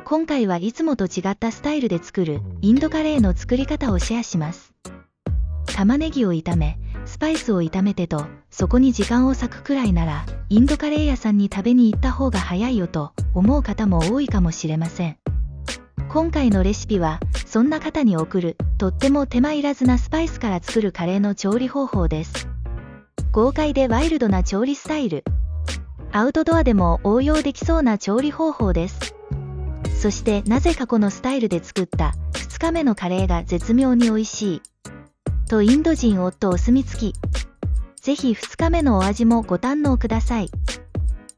今回はいつもと違ったスタイルで作るインドカレーの作り方をシェアします。玉ねぎを炒め、スパイスを炒めてと、そこに時間を割くくらいなら、インドカレー屋さんに食べに行った方が早いよと思う方も多いかもしれません。今回のレシピは、そんな方に送る、とっても手間いらずなスパイスから作るカレーの調理方法です。豪快でワイルドな調理スタイル。アウトドアでも応用できそうな調理方法です。そしてなぜかこのスタイルで作った2日目のカレーが絶妙に美味しい。とインド人夫お墨付き。ぜひ2日目のお味もご堪能ください。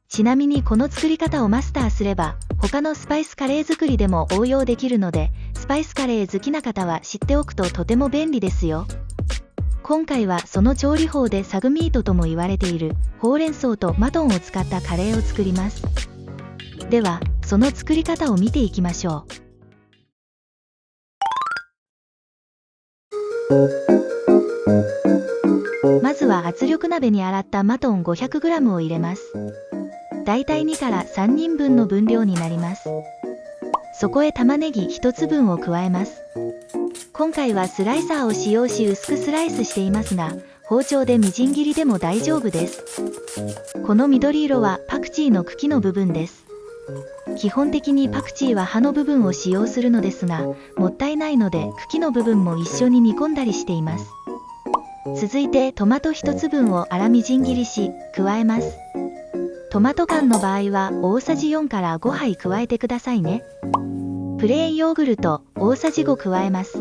ちなみにこの作り方をマスターすれば、他のスパイスカレー作りでも応用できるので、スパイスカレー好きな方は知っておくととても便利ですよ。今回はその調理法でサグミートとも言われているほうれん草とマトンを使ったカレーを作ります。では、その作り方を見ていきましょう。まずは圧力鍋に洗ったマトン 500g を入れます。だいたい2から3人分の分量になります。そこへ玉ねぎ1つ分を加えます。今回はスライサーを使用し薄くスライスしていますが、包丁でみじん切りでも大丈夫です。この緑色はパクチーの茎の部分です。基本的にパクチーは葉の部分を使用するのですが、もったいないので茎の部分も一緒に煮込んだりしています。続いてトマト1つ分を粗みじん切りし、加えます。トマト缶の場合は大さじ4から5杯加えてくださいね。プレーンヨーグルト大さじ5加えます。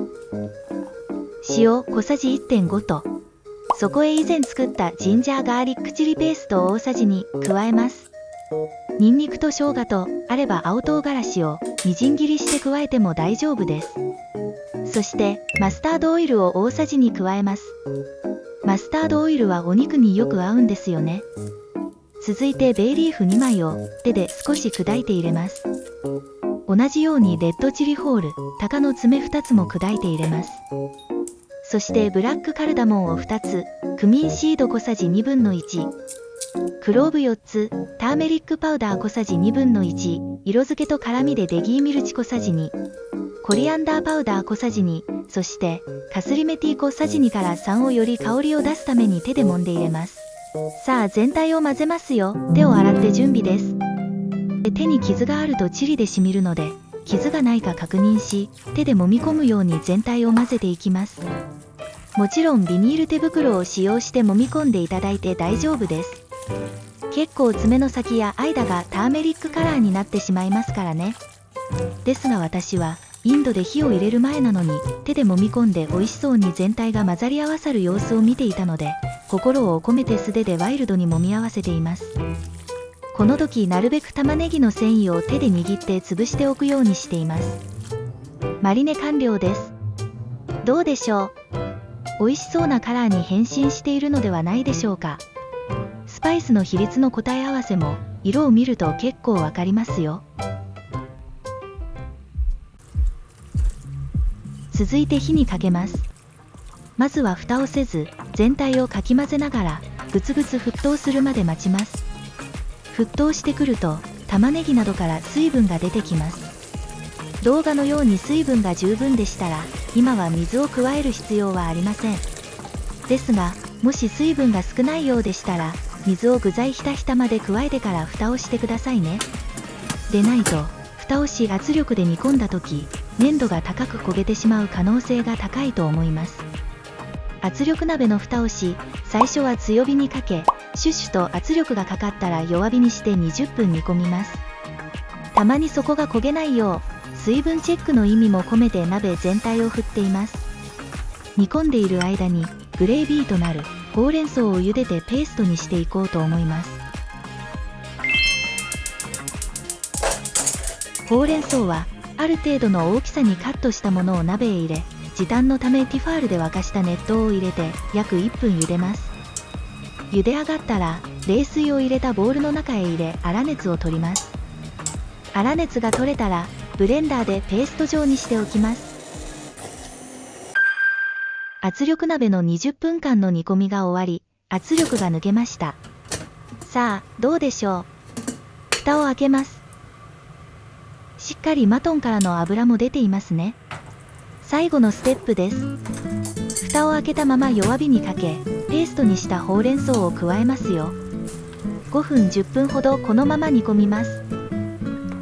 塩小さじ 1.5 と、そこへ以前作ったジンジャーガーリックチリペースト大さじ2加えます。ニンニクと生姜とあれば青唐辛子をみじん切りして加えても大丈夫です。そしてマスタードオイルを大さじ2加えます。マスタードオイルはお肉によく合うんですよね。続いてベイリーフ2枚を手で少し砕いて入れます。同じようにレッドチリホール、鷹の爪2つも砕いて入れます。そしてブラックカルダモンを2つ、クミンシード小さじ1/2、クローブ4つ、ターメリックパウダー小さじ1/2、色付けと辛みでデギーミルチ小さじ2、コリアンダーパウダー小さじ2、そしてカスリメティ小さじ2から3をより香りを出すために手で揉んで入れます。さあ全体を混ぜますよ。手を洗って準備です。手に傷があるとチリでしみるので、傷がないか確認し、手で揉み込むように全体を混ぜていきます。もちろんビニール手袋を使用して揉み込んでいただいて大丈夫です。結構爪の先や間がターメリックカラーになってしまいますからね。ですが私はインドで火を入れる前なのに手で揉み込んで美味しそうに全体が混ざり合わさる様子を見ていたので、心を込めて素手でワイルドに揉み合わせています。この時なるべく玉ねぎの繊維を手で握って潰しておくようにしています。マリネ完了です。どうでしょう？美味しそうなカラーに変身しているのではないでしょうか。スパイスの比率の答え合わせも色を見ると結構わかりますよ。続いて火にかけます。まずは蓋をせず全体をかき混ぜながらグツグツ沸騰するまで待ちます。沸騰してくると玉ねぎなどから水分が出てきます。動画のように水分が十分でしたら今は水を加える必要はありません。ですがもし水分が少ないようでしたら水を具材ひたひたまで加えてから蓋をしてくださいね。でないと蓋をし圧力で煮込んだ時粘度が高く焦げてしまう可能性が高いと思います。圧力鍋の蓋をし最初は強火にかけシュッシュと圧力がかかったら弱火にして20分煮込みます。たまに底が焦げないよう水分チェックの意味も込めて鍋全体を振っています。煮込んでいる間にグレービーとなるほうれん草を茹でてペーストにしていこうと思います。ほうれん草はある程度の大きさにカットしたものを鍋へ入れ、時短のためティファールで沸かした熱湯を入れて約1分茹でます。茹で上がったら冷水を入れたボウルの中へ入れ粗熱を取ります。粗熱が取れたらブレンダーでペースト状にしておきます。圧力鍋の20分間の煮込みが終わり、圧力が抜けました。さあどうでしょう。蓋を開けます。しっかりマトンからの油も出ていますね。最後のステップです。蓋を開けたまま弱火にかけ、ペーストにしたほうれん草を加えますよ。5分10分ほどこのまま煮込みます。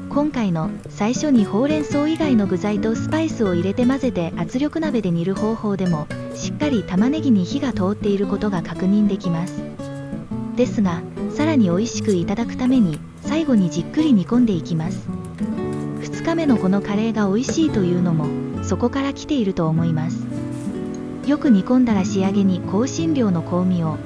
今回の最初にほうれん草以外の具材とスパイスを入れて混ぜて圧力鍋で煮る方法でもしっかり玉ねぎに火が通っていることが確認できます。ですが、さらに美味しくいただくために最後にじっくり煮込んでいきます。2日目のこのカレーが美味しいというのもそこから来ていると思います。よく煮込んだら仕上げに香辛料の香味を、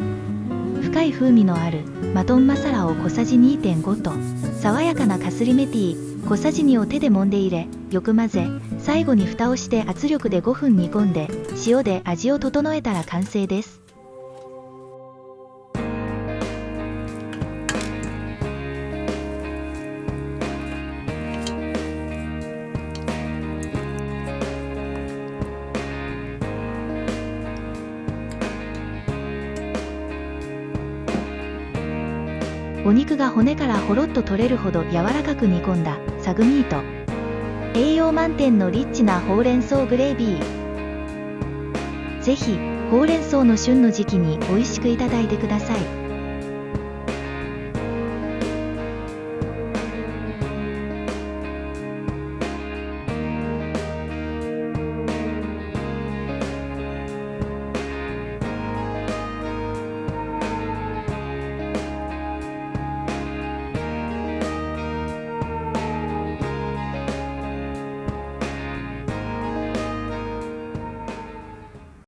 深い風味のあるマトンマサラを小さじ 2.5 と爽やかなカスリメティー小さじ2を手で揉んで入れ、よく混ぜ、最後に蓋をして圧力で5分煮込んで塩で味を整えたら完成です。お肉が骨からほろっと取れるほど柔らかく煮込んだサグミート。栄養満点のリッチなほうれん草グレービー。ぜひ、ほうれん草の旬の時期に美味しくいただいてください。